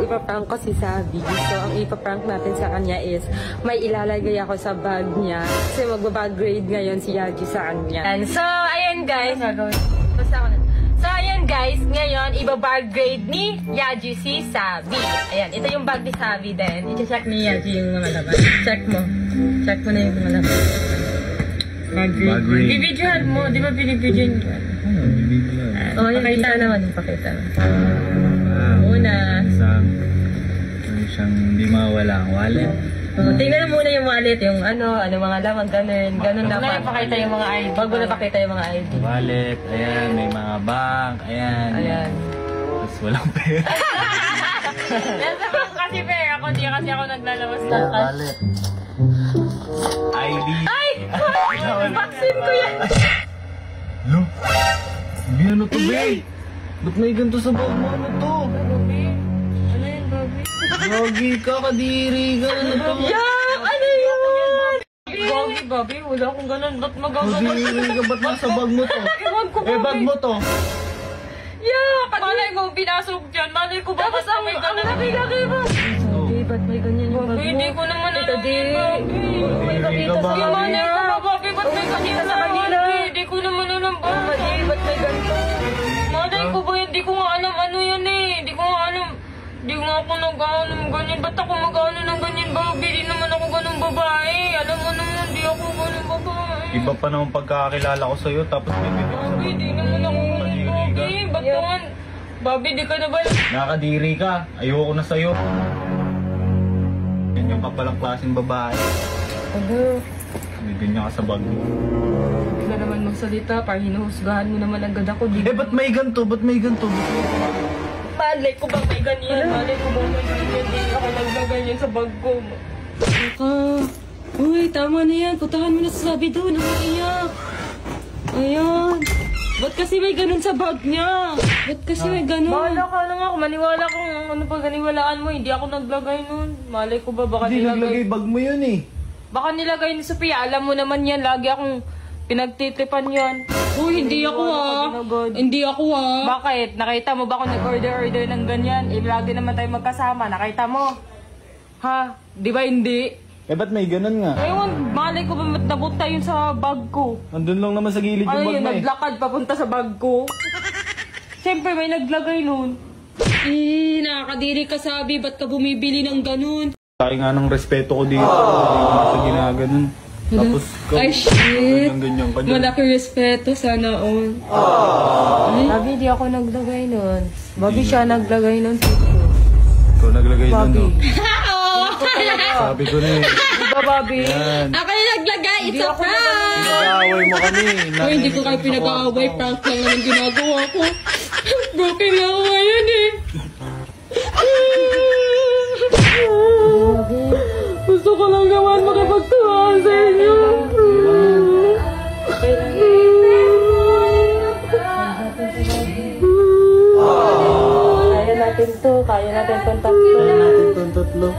ipaprank ko si Sabi. So, ang ipaprank natin sa kanya is may ilalagay ako sa bag niya. Kasi magbabag grade ngayon si Yaji sa kanya. And so, ayan guys. So, ayan guys. Ngayon, ibabag grade ni Yaji si Sabi. Ayan, ito yung bag ni Sabi din. I-check ni Yaji yung mga laman. Check mo. Check mo na yung mga laman. Bag grade. Bibidyohan mo. Di ba binibidyohan ko? Oh, pakita naman. Pakita mo. Una. Isang siyang hindi mawala ang wallet. Tingnan mo muna yung wallet, yung ano mga laman, ganun dapat. Wag pakita yung mga ID. Wag mo na pakita yung mga ID. Wallet, ayan, may mga bank, ayan. Ayan. Tapos walang pera. Nasa bank kasi pera ako, di kasi ako naglalabas ng cash. Wallet. ID. Ay! Vaccine ko yan! Lo? Hindi ano to, be? Ba't may ganito sa bag mo? Ano to? Gabi? Ano yun, Gabi? Gagi ka, kadiri ka. Yak! Ano yun? Gagi, Gabi. Wala akong ganun. Ba't magagawa? Kadiri ka, ba't nasa bag mo to? Ewan ko, Eh, bag mo to. Yak! Malay ko, pinasok dyan. Malay ko, bakit may ganun? Ang laki ba? Gabi, ba't may ganyan yung bag mo? Hindi ko naman alam yun, Gabi. May kakita sa kanila. Malay ko ba, Gabi? Ba't may kakita sa kanila? Hindi ko naman alam, Gabi. Ba't may ganito? Malay ko ba? Hindi ko nga alam ano yan eh. Hindi ko nga alam. Hindi nga ako nag-ano ng ganyan. Ba't ako mag-ano ng ganyan, Bobby? Di naman ako ganun babae. Alam mo naman, di ako ganun babae. Iba pa naman pagkakakilala ko sa'yo, tapos may bibig sa Bobby, di naman ako ganun, Bobby. Ba't naman? Bobby, di ka na ba? Nakakadiri ka, ayoko na sa'yo. Ganyan ka palang klaseng babae. Ano? May ganyan ka sa bag mo. Hindi na naman magsalita. Parang hinuhusgahan mo naman agad ako. Eh, ba't may ganito? Ba't may ganito? Malay ko ba may ganyan? Malay ko ba may ganyan? Hindi ako naglagay yan sa bag ko. Uy, tama na yan. Putahan mo na sa Sabi doon. Nakaiyak. Ayan. Ba't kasi may ganun sa bag niya? Ba't kasi may ganun? Bahala ka lang ako. Maniwala kung ano pa ganiwalaan mo. Hindi ako naglagay nun. Malay ko ba baka Hindi nilagay? naglagay bag mo yun eh. Baka nilagay ni Sophia. Alam mo naman yan. Lagi akong pinagtitipan yan. Uy, hindi ako Hindi ako Bakit? Nakita mo ba kung nag-order ng ganyan? Eh, lagi naman tayo magkasama. Nakita mo? Ha? Di ba hindi? Eh, ba't may ganun nga? Ewan, malay ko ba napunta yun sa bag ko? Andun lang naman sa gilid yung Ano bag yun, mo eh. naglakad papunta sa bag ko? Siyempre, may naglagay nun. Nakakadiri ka, Sabi. Ba't ka bumibili ng ganun? Laki nga ng respeto ko dito. Sa ginaganon. Tapos Ay, shit. ganyan ka dyan. Malaki respeto, sana all. Sabi, di ako naglagay nun. Bobby, siya naglagay nun. Ikaw naglagay nun, no? Oo! Sabi ko na eh. Di ba, Bobby? Yan. Ako yung naglagay, it's a prank! Pinag-aaway mo kami. Uy, hindi ko kayo pinag-aaway. Prank lang naman ginagawa ko. Broken lang ako ngayon eh. Gusto ko lang gawan makipagtuwaan sa inyo. Kaya natin to. Kaya natin itong tatlo. Kaya natin itong tatlo.